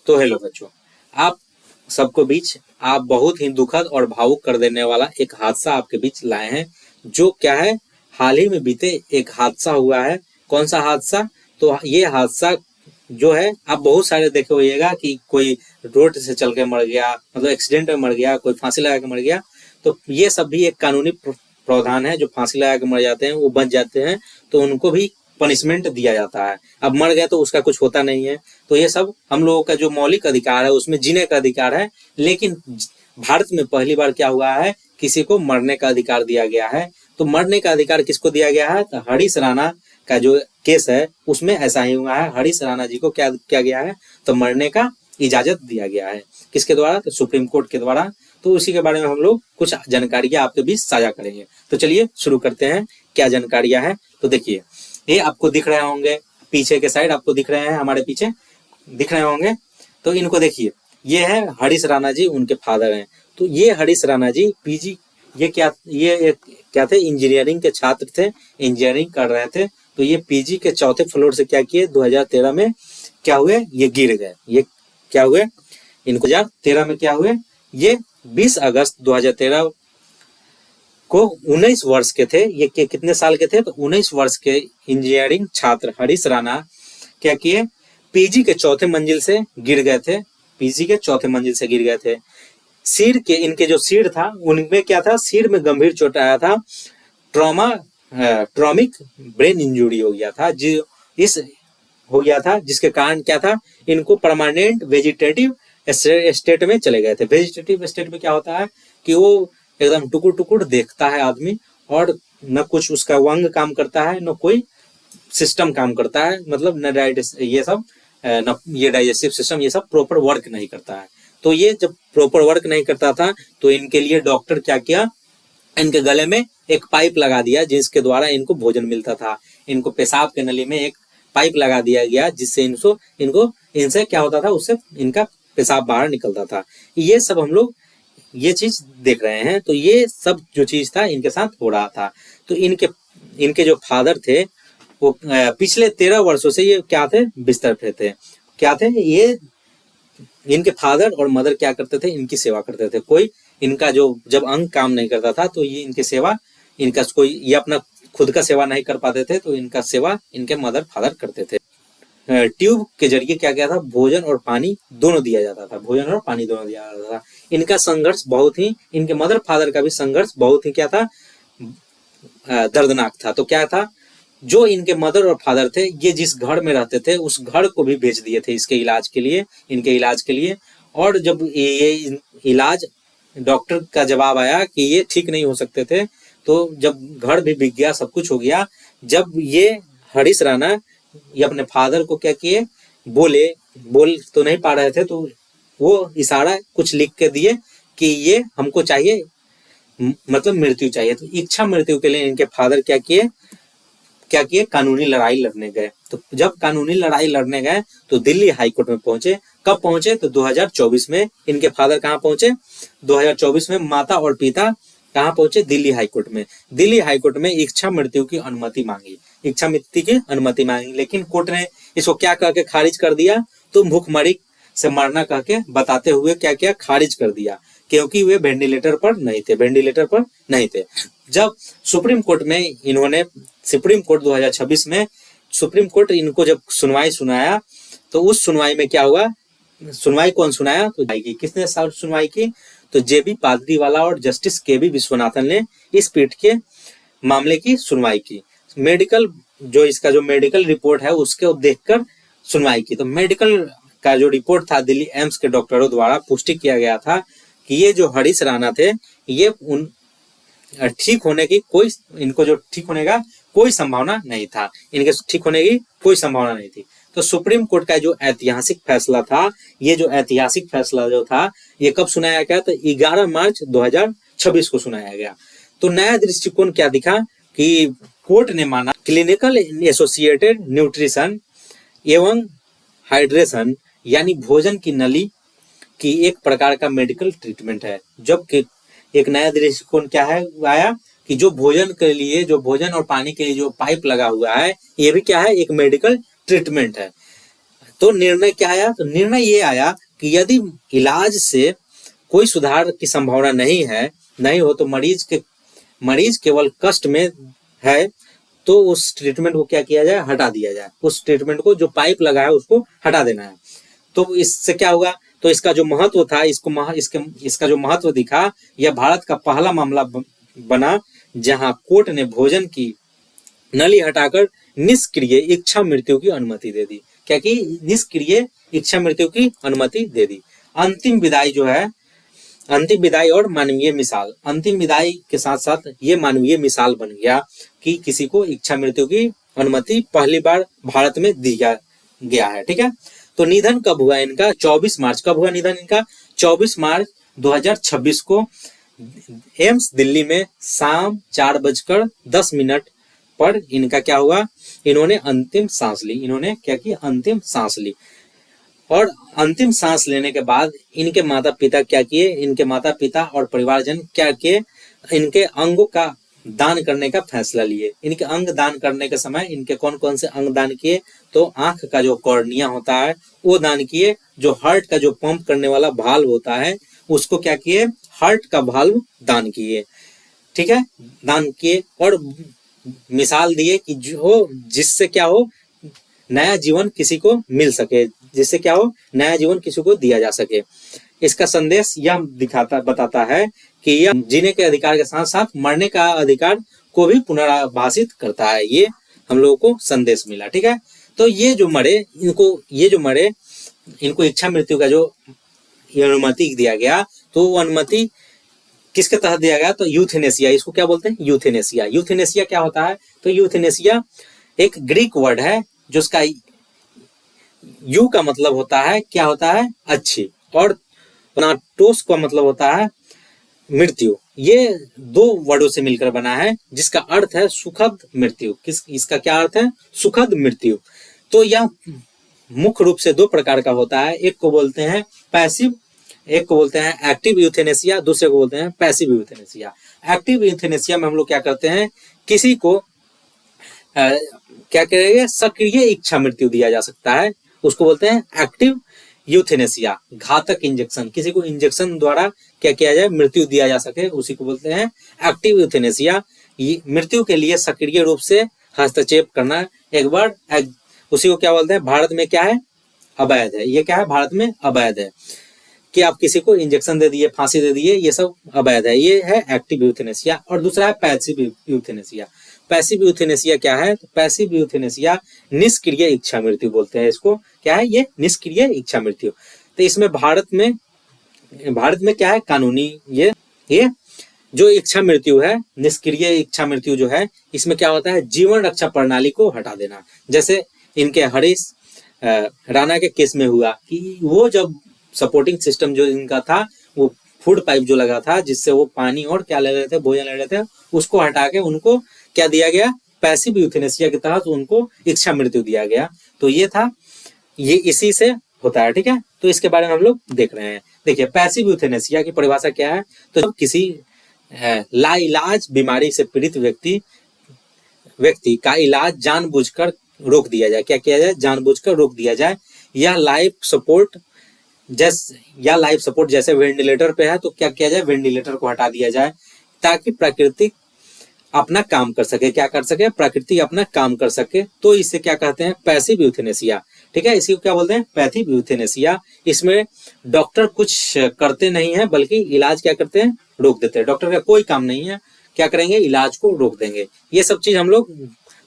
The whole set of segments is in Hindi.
तो हेलो बच्चों, आप सबको बीच आप बहुत ही दुखद और भावुक कर देने वाला एक हादसा आपके बीच लाए हैं। जो क्या है, हाल ही में बीते एक हादसा हुआ है। कौन सा हादसा? तो ये हादसा जो है, आप बहुत सारे देखे होइएगा कि कोई रोड से चल के मर गया, मतलब एक्सीडेंट में मर गया, कोई फांसी लगा के मर गया। तो ये सब भी एक कानूनी प्रावधान है। जो फांसी लगा के मर जाते हैं वो बच जाते हैं, तो उनको भी पनिशमेंट दिया जाता है। अब मर गए तो उसका कुछ होता नहीं है। तो ये सब हम लोगों का जो मौलिक अधिकार है, उसमें जीने का अधिकार है। लेकिन भारत में पहली बार क्या हुआ है, किसी को मरने का अधिकार दिया गया है। तो मरने का अधिकार किसको दिया गया है? तो हरीश राणा का जो केस है उसमें ऐसा ही हुआ है। हरीश राणा जी को क्या किया गया है? तो मरने का इजाजत दिया गया है। किसके द्वारा? तो सुप्रीम कोर्ट के द्वारा। तो उसी के बारे में हम लोग कुछ जानकारियां आपके बीच साझा करेंगे। तो चलिए शुरू करते हैं, क्या जानकारियां हैं। तो देखिए, ये आपको दिख रहे होंगे, पीछे के साइड आपको दिख रहे हैं, हमारे पीछे दिख रहे होंगे। तो इनको देखिए, ये है हरीश राणा जी, उनके फादर हैं। तो ये हरीश राणा जी पीजी, ये क्या थे? इंजीनियरिंग के छात्र थे, इंजीनियरिंग कर रहे थे। तो ये पीजी के चौथे फ्लोर से क्या किए, 2013 में क्या हुए, ये गिर गए। ये क्या हुए, इनको 2013 में क्या हुए, ये 20 अगस्त 2013 को 19 वर्ष के थे। ये कितने साल के थे? तो 19 वर्ष के इंजीनियरिंग छात्र हरीश राणा क्या किए, पीजी के चौथे मंजिल से गिर गए थे। पीजी के चौथे मंजिल से गिर गए थे। सिर के, इनके जो सिर था उनमें क्या था, सिर में गंभीर चोट आया था। ट्रॉमिक ब्रेन इंजुरी हो गया था, हो गया था, जिसके कारण क्या था, इनको परमानेंट वेजिटेटिव स्टेट में चले गए थे। वेजिटेटिव स्टेट में क्या होता है कि वो एकदम टुकुर टुकुर देखता है आदमी, और न कुछ उसका अंग काम करता है, न कोई सिस्टम काम करता है, मतलब न ये सब न ये डाइजेस्टिव सिस्टम, ये सब प्रॉपर वर्क नहीं करता है। तो ये जब प्रॉपर वर्क नहीं करता था, तो इनके लिए डॉक्टर क्या किया, इनके गले में एक पाइप लगा दिया, जिसके द्वारा इनको भोजन मिलता था। इनको पेशाब के नली में एक पाइप लगा दिया गया, जिससे इनसे क्या होता था, उससे इनका पेशाब बाहर निकलता था। ये सब हम लोग ये चीज देख रहे हैं। तो ये सब जो चीज था इनके साथ हो रहा था। तो इनके जो फादर थे वो पिछले 13 वर्षों से ये क्या थे, बिस्तर पे थे। क्या थे ये, इनके फादर और मदर क्या करते थे, इनकी सेवा करते थे। कोई इनका जो जब अंग काम नहीं करता था, तो ये इनकी सेवा, इनका कोई ये अपना खुद का सेवा नहीं कर पाते थे, तो इनका सेवा इनके मदर फादर करते थे। ट्यूब के जरिए क्या था, भोजन और पानी दोनों दिया जाता था। भोजन और पानी दोनों दिया जाता था। इनका संघर्ष बहुत ही, इनके मदर फादर का भी संघर्ष बहुत ही क्या था, दर्दनाक था। तो क्या था, जो इनके मदर और फादर थे, ये जिस घर में रहते थे उस घर को भी बेच दिए थे इसके इलाज के लिए, इनके इलाज के लिए। और जब ये इलाज, डॉक्टर का जवाब आया कि ये ठीक नहीं हो सकते थे, तो जब घर भी बिक गया, सब कुछ हो गया, जब ये हरीश राणा ये अपने फादर को क्या किए, बोल तो नहीं पा रहे थे, तो वो इशारा कुछ लिख के दिए कि ये हमको चाहिए, मतलब मृत्यु चाहिए। तो इच्छा मृत्यु के लिए इनके फादर क्या किए, कानूनी लड़ाई लड़ने गए। तो जब कानूनी लड़ाई लड़ने गए तो दिल्ली हाई कोर्ट में पहुंचे। कब पहुंचे? तो 2024 में। इनके फादर कहाँ पहुंचे? 2024 में। माता और पिता कहाँ पहुंचे? दिल्ली हाई कोर्ट में। दिल्ली हाई कोर्ट में इच्छा मृत्यु की अनुमति मांगी, इच्छा मृत्यु की अनुमति मांगी, लेकिन कोर्ट ने इसको क्या कह के खारिज कर दिया, तो भूखमरी से मरना कह के बताते हुए क्या किया, खारिज कर दिया, क्योंकि वे वेंटिलेटर पर नहीं थे। जब सुप्रीम कोर्ट में इन्होंने, सुप्रीम कोर्ट 2026 में सुप्रीम कोर्ट इनको जब सुनवाई सुनाया, तो उस सुनवाई में क्या हुआ, सुनवाई कौन सुनाया, तो किसने सुनवाई की, तो जेबी पादरीवाला और जस्टिस केबी विश्वनाथन ने इस पीठ के मामले की सुनवाई की। मेडिकल, जो इसका जो मेडिकल रिपोर्ट है उसके देखकर सुनवाई की। तो मेडिकल का जो रिपोर्ट था, दिल्ली एम्स के डॉक्टरों द्वारा पुष्टि किया गया था कि ये जो हरीश राणा थे, ये ठीक होने की कोई, इनको जो ठीक होने का कोई संभावना नहीं था, इनके ठीक होने की कोई संभावना नहीं थी। तो सुप्रीम कोर्ट का जो ऐतिहासिक फैसला था, ये जो ऐतिहासिक फैसला जो था, ये कब सुनाया गया, तो 11 मार्च 2026 को सुनाया गया। तो नया दृष्टिकोण क्या दिखा कि कोर्ट ने माना क्लिनिकल एसोसिएटेड न्यूट्रिशन एवं हाइड्रेशन, यानी भोजन की नली की एक प्रकार का मेडिकल ट्रीटमेंट है। जबकि एक नया दृष्टिकोण क्या है आया कि जो भोजन के लिए, जो भोजन और पानी के लिए जो पाइप लगा हुआ है, ये भी क्या है, एक मेडिकल ट्रीटमेंट है। तो निर्णय क्या आया? तो निर्णय ये आया कि यदि इलाज से कोई सुधार की संभावना नहीं हो तो मरीज केवल कष्ट में है तो उस ट्रीटमेंट को क्या किया जाए? हटा दिया जाए। उस ट्रीटमेंट को, जो पाइप लगा है उसको हटा देना है। तो इससे क्या होगा? तो इसका जो महत्व था, इसका जो महत्व दिखा, यह भारत का पहला मामला बना जहां कोर्ट ने भोजन की नली हटाकर निष्क्रिय इच्छा मृत्यु की अनुमति दे दी। क्या कि? निष्क्रिय इच्छा मृत्यु की अनुमति दे दी। अंतिम विदाई जो है, अंतिम विदाई और मानवीय मिसाल, अंतिम विदाई के साथ साथ ये मानवीय मिसाल बन गया कि किसी को इच्छा मृत्यु की अनुमति पहली बार भारत में दिया गया है। ठीक है, तो निधन कब हुआ इनका? 24 मार्च। कब हुआ निधन इनका? 24 मार्च 2026 को एम्स दिल्ली में शाम 4:10 पर इनका क्या हुआ? इन्होंने अंतिम सांस ली। इन्होंने क्या किया? अंतिम सांस ली। और अंतिम सांस लेने के बाद इनके माता पिता क्या किए? इनके माता पिता और परिवारजन क्या किए? इनके अंगों का दान करने का फैसला लिए। इनके अंग दान करने के समय इनके कौन कौन से अंग दान किए? तो आंख का जो कॉर्निया होता है वो दान किए। जो हार्ट का जो पंप करने वाला भाल्व होता है उसको क्या किए? हार्ट का भाल्व दान किए। ठीक है, दान किए और मिसाल दिए कि जो जिससे क्या हो, नया जीवन किसी को मिल सके, जिससे क्या हो, नया जीवन किसी को दिया जा सके। इसका संदेश यह बताता है कि यह जीने के अधिकार के साथ साथ मरने का अधिकार को भी पुनर्भाषित करता है। ये हम लोगों को संदेश मिला। ठीक है, तो ये जो मरे इनको इच्छा मृत्यु का जो अनुमति दिया गया, तो वो अनुमति किसके तहत दिया गया? तो यूथेनेसिया। इसको क्या बोलते हैं? यूथेनेसिया। यूथेनेसिया क्या होता है? तो यूथेनेसिया एक ग्रीक वर्ड है जिसका यू का मतलब होता है, क्या होता है? अच्छी, और नाटोस का मतलब होता है मृत्यु। ये दो वर्डों से मिलकर बना है जिसका अर्थ है सुखद मृत्यु। इसका क्या अर्थ है? सुखद मृत्यु। तो यह मुख्य रूप से दो प्रकार का होता है। एक को बोलते हैं पैसिव, एक को बोलते हैं एक्टिव यूथेनेसिया, दूसरे को बोलते हैं पैसिव यूथेनेसिया। एक्टिव यूथेनेसिया में हम लोग क्या करते हैं? किसी को क्या करेंगे? सक्रिय इच्छा मृत्यु दिया जा सकता है, उसको बोलते हैं एक्टिव यूथेनेसिया। घातक इंजेक्शन, किसी को इंजेक्शन द्वारा क्या किया जाए? मृत्यु दिया जा सके, उसी को बोलते हैं एक्टिव यूथेनेसिया। मृत्यु के लिए सक्रिय रूप से हस्तक्षेप करना एक बार, उसी को क्या बोलते हैं? भारत में क्या है? अवैध है। ये क्या है? भारत में अवैध है कि आप किसी को इंजेक्शन दे दिए, फांसी दे दिए, ये सब अवैध है। ये है एक्टिव यूथेनेसिया। और दूसरा है पैसिव यूथेनेसिया। पैसिव यूथेनेसिया क्या है? तो पैसिव यूथेनेसिया निष्क्रिय इच्छा मृत्यु बोलते हैं इसको। क्या है ये? निष्क्रिय इच्छा मृत्यु। तो इसमें भारत में क्या है? कानूनी ये जो इच्छा मृत्यु है, निष्क्रिय इच्छा मृत्यु जो है, इसमें क्या होता है? जीवन रक्षा प्रणाली को हटा देना। जैसे इनके हरीश राणा के केस में हुआ कि वो जब सपोर्टिंग सिस्टम जो इनका था, वो फूड पाइप जो लगा था जिससे वो पानी और क्या ले रहे थे? भोजन ले रहे थे, उसको हटा के उनको क्या दिया गया? पैसिव यूथेनेसिया के तहत उनको इच्छा मृत्यु दिया गया। तो ये था, ये इसी से होता है। ठीक है, तो इसके बारे में हम लोग देख रहे हैं। देखिए, पैसिव यूथेनेसिया की परिभाषा क्या है? तो जब किसी लाइलाज बीमारी से पीड़ित व्यक्ति का इलाज जानबूझकर रोक दिया जाए। क्या किया जाए? जानबूझकर रोक दिया जाए। या लाइफ सपोर्ट जैसे वेंटिलेटर पे है तो क्या किया जाए? वेंटिलेटर को हटा दिया जाए ताकि प्रकृति अपना काम कर सके। क्या कर सके? प्रकृति अपना काम कर सके। तो इसे क्या कहते हैं? Passive euthanasia. ठीक है, इसी को क्या बोलते हैं? Passive euthanasia. इसमें डॉक्टर कुछ करते नहीं है, बल्कि इलाज क्या करते हैं? रोक देते हैं। डॉक्टर का कोई काम नहीं है, क्या करेंगे? इलाज को रोक देंगे। ये सब चीज हम लोग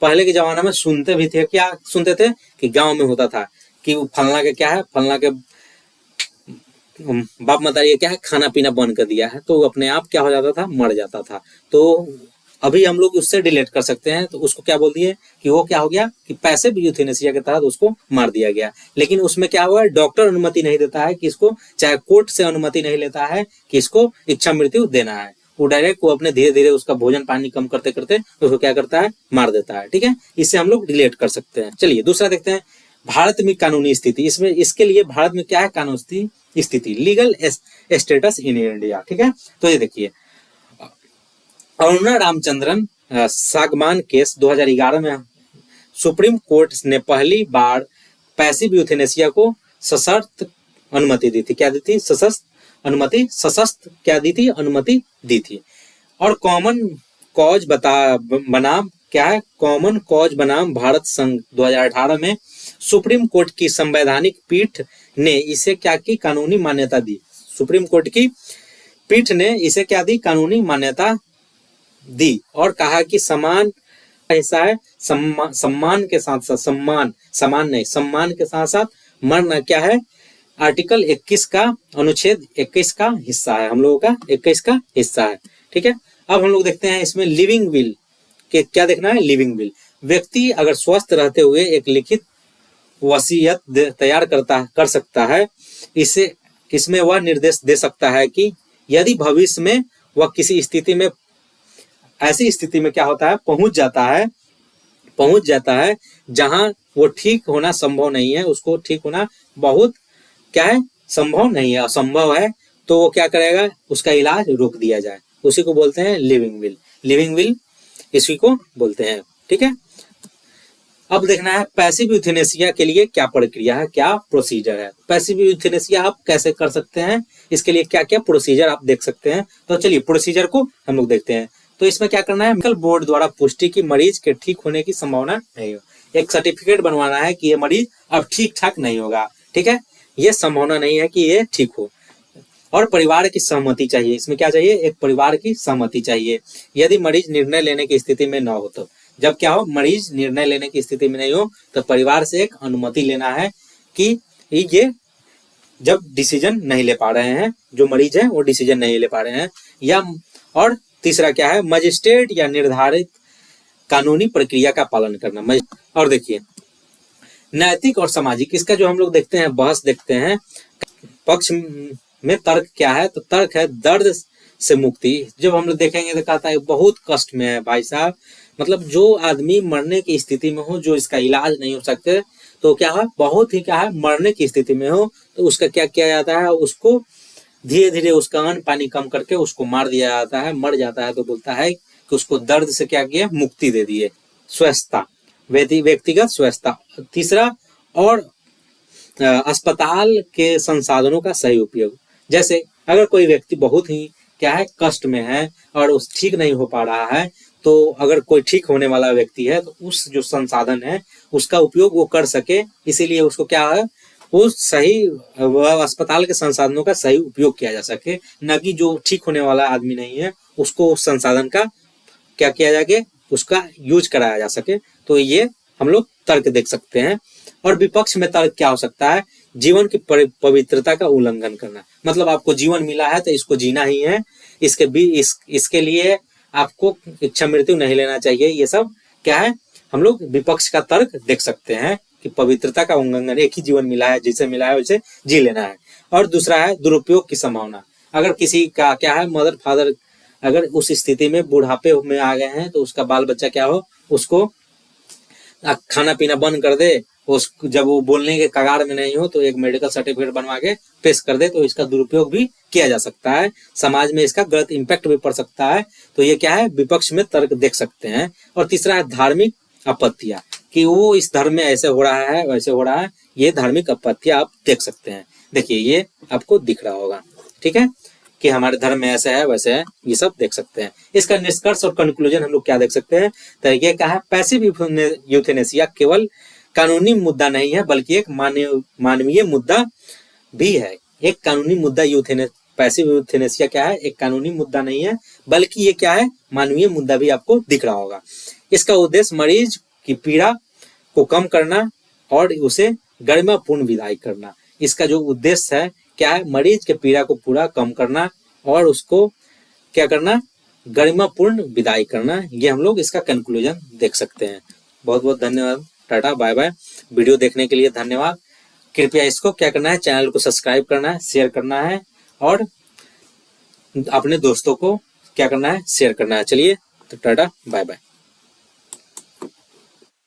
पहले के जमाना में सुनते भी थे। क्या सुनते थे? कि गाँव में होता था कि फलना के क्या है, फलना के बाप मतारी क्या है, खाना पीना बंद कर दिया है, तो अपने आप क्या हो जाता था? मर जाता था। तो अभी हम लोग उससे डिलीट कर सकते हैं। तो उसको क्या बोल दिए कि वो क्या हो गया कि पैसिव यूथेनेसिया के तहत उसको मार दिया गया। लेकिन उसमें क्या हुआ? डॉक्टर अनुमति नहीं देता है कि इसको, चाहे कोर्ट से अनुमति नहीं लेता है कि इसको इच्छा मृत्यु देना है। वो डायरेक्ट वो अपने धीरे धीरे उसका भोजन पानी कम करते करते उसको क्या करता है? मार देता है। ठीक है, इससे हम लोग रिलेट कर सकते हैं। चलिए दूसरा देखते हैं, भारत में कानूनी स्थिति। इसमें इसके लिए भारत में क्या है? कानूनी स्थिति, लीगल स्टेटस इन इंडिया। ठीक है, तो ये देखिए, अरुणा रामचंद्रन सागमान केस 2011 में सुप्रीम कोर्ट ने पहली बार पैसिव यूथेनेसिया को सशर्त अनुमति दी थी। क्या दी थी? सशस्त्र क्या दी थी? अनुमति दी थी। और कॉमन कॉज बनाम क्या है? कॉमन कॉज बनाम भारत संघ 2018 में सुप्रीम कोर्ट की संवैधानिक पीठ ने इसे क्या की? कानूनी मान्यता दी। सुप्रीम कोर्ट की पीठ ने इसे क्या दी? कानूनी मान्यता दी और कहा कि समान हिस्सा है, सम्मान के साथ साथ सम्मान के साथ साथ मरना क्या है? आर्टिकल 21 का अनुच्छेद 21 का हिस्सा है, हम लोगों का 21 का हिस्सा है। ठीक है, अब हम लोग देखते हैं इसमें लिविंग विल के क्या देखना है? लिविंग विल, व्यक्ति अगर स्वस्थ रहते हुए एक लिखित वसीयत तैयार कर सकता है। इसमें वह निर्देश दे सकता है कि यदि भविष्य में वह किसी स्थिति में ऐसी स्थिति में क्या होता है? पहुंच जाता है जहां वो ठीक होना संभव नहीं है, उसको ठीक होना बहुत क्या है? संभव नहीं है, असंभव है, तो वो क्या करेगा? उसका इलाज रोक दिया जाए, उसी को बोलते हैं लिविंग विल। लिविंग विल इसी को बोलते हैं। ठीक है, अब देखना है पैसिव यूथेनेसिया के लिए क्या प्रक्रिया है, क्या प्रोसीजर है। पैसिव यूथेनेसिया आप कैसे कर सकते हैं, इसके लिए क्या क्या प्रोसीजर आप देख सकते हैं। तो चलिए प्रोसीजर को हम लोग देखते हैं। तो इसमें क्या करना है? मेडिकल बोर्ड द्वारा पुष्टि की मरीज के ठीक होने की संभावना नहीं हो, एक सर्टिफिकेट बनवाना है कि ये मरीज अब ठीक ठाक नहीं होगा। ठीक है, ये संभावना नहीं है कि ये ठीक हो। और परिवार की सहमति चाहिए। इसमें क्या चाहिए? एक परिवार की सहमति चाहिए। यदि मरीज निर्णय लेने की स्थिति में न हो तो, जब क्या हो? मरीज निर्णय लेने की स्थिति में नहीं हो तो परिवार से एक अनुमति लेना है कि ये जब डिसीजन नहीं ले पा रहे हैं, जो मरीज है वो डिसीजन नहीं ले पा रहे हैं। या और तीसरा क्या है? मजिस्ट्रेट या निर्धारित कानूनी प्रक्रिया का पालन करना। और देखिए नैतिक और सामाजिक, इसका जो हम लोग देखते हैं, बहस देखते हैं। पक्ष में तर्क क्या है? तो तर्क है दर्द से मुक्ति। जब हम लोग देखेंगे तो कहता है बहुत कष्ट में है भाई साहब, मतलब जो आदमी मरने की स्थिति में हो, जो इसका इलाज नहीं हो सकते, तो क्या है? बहुत ही क्या है? मरने की स्थिति में हो तो उसका क्या किया जाता है? उसको धीरे धीरे उसका अन्न पानी कम करके उसको मार दिया जाता है। मर जाता है तो बोलता है कि उसको दर्द से क्या किया? मुक्ति दे दिए। स्वस्थता, व्यक्तिगत स्वस्थता। तीसरा, और अस्पताल के संसाधनों का सही उपयोग। जैसे अगर कोई व्यक्ति बहुत ही क्या है? कष्ट में है और उस ठीक नहीं हो पा रहा है, तो अगर कोई ठीक होने वाला व्यक्ति है तो उस जो संसाधन है उसका उपयोग वो कर सके, इसीलिए उसको क्या है? वो सही अस्पताल के संसाधनों का सही उपयोग किया जा सके, न कि जो ठीक होने वाला आदमी नहीं है उसको उस संसाधन का क्या किया जाए? उसका यूज कराया जा सके। तो ये हम लोग तर्क देख सकते हैं। और विपक्ष में तर्क क्या हो सकता है? जीवन की पवित्रता का उल्लंघन करना। मतलब आपको जीवन मिला है तो इसको जीना ही है, इसके लिए आपको इच्छा मृत्यु नहीं लेना चाहिए। ये सब क्या है? हम लोग विपक्ष का तर्क देख सकते हैं कि पवित्रता का उल्लंघन, एक ही जीवन मिला है, जिसे मिला है उसे जी लेना है। और दूसरा है दुरुपयोग की संभावना। अगर किसी का क्या है? मदर फादर अगर उस स्थिति में बुढ़ापे में आ गए हैं तो उसका बाल बच्चा क्या हो? उसको खाना पीना बंद कर दे, जब वो बोलने के कगार में नहीं हो तो एक मेडिकल सर्टिफिकेट बनवा के पेश कर दे, तो इसका दुरुपयोग भी किया जा सकता है। समाज में इसका गलत इम्पैक्ट भी पड़ सकता है। तो ये क्या है? विपक्ष में तर्क देख सकते हैं। और तीसरा है धार्मिक आपत्तियां, कि वो इस धर्म में ऐसे हो रहा है, वैसे हो रहा है। ये धार्मिक आपत्तियां आप देख सकते हैं। देखिए ये आपको दिख रहा होगा, ठीक है, कि हमारे धर्म में ऐसा है वैसे है, ये सब देख सकते हैं। इसका निष्कर्ष और कंक्लूजन हम लोग क्या देख सकते हैं? तो ये क्या है? पैसिव यूथेनेसिया केवल कानूनी मुद्दा नहीं है, बल्कि एक मानवीय मुद्दा भी है। एक कानूनी मुद्दा पैसिव यूथेनेसिया क्या है? एक कानूनी मुद्दा नहीं है, बल्कि ये क्या है? मानवीय मुद्दा भी आपको दिख रहा होगा। इसका उद्देश्य मरीज की पीड़ा को कम करना और उसे गरिमापूर्ण विदाई करना। इसका जो उद्देश्य है क्या है? मरीज के पीड़ा को पूरा कम करना और उसको क्या करना? गरिमापूर्ण विदाई करना। ये हम लोग इसका कंक्लूजन देख सकते हैं। बहुत बहुत धन्यवाद, टाटा बाय बाय। वीडियो देखने के लिए धन्यवाद। कृपया इसको क्या करना है? चैनल को सब्सक्राइब करना है, शेयर करना है और अपने दोस्तों को क्या करना है? शेयर करना है। चलिए तो टाटा बाय बाय।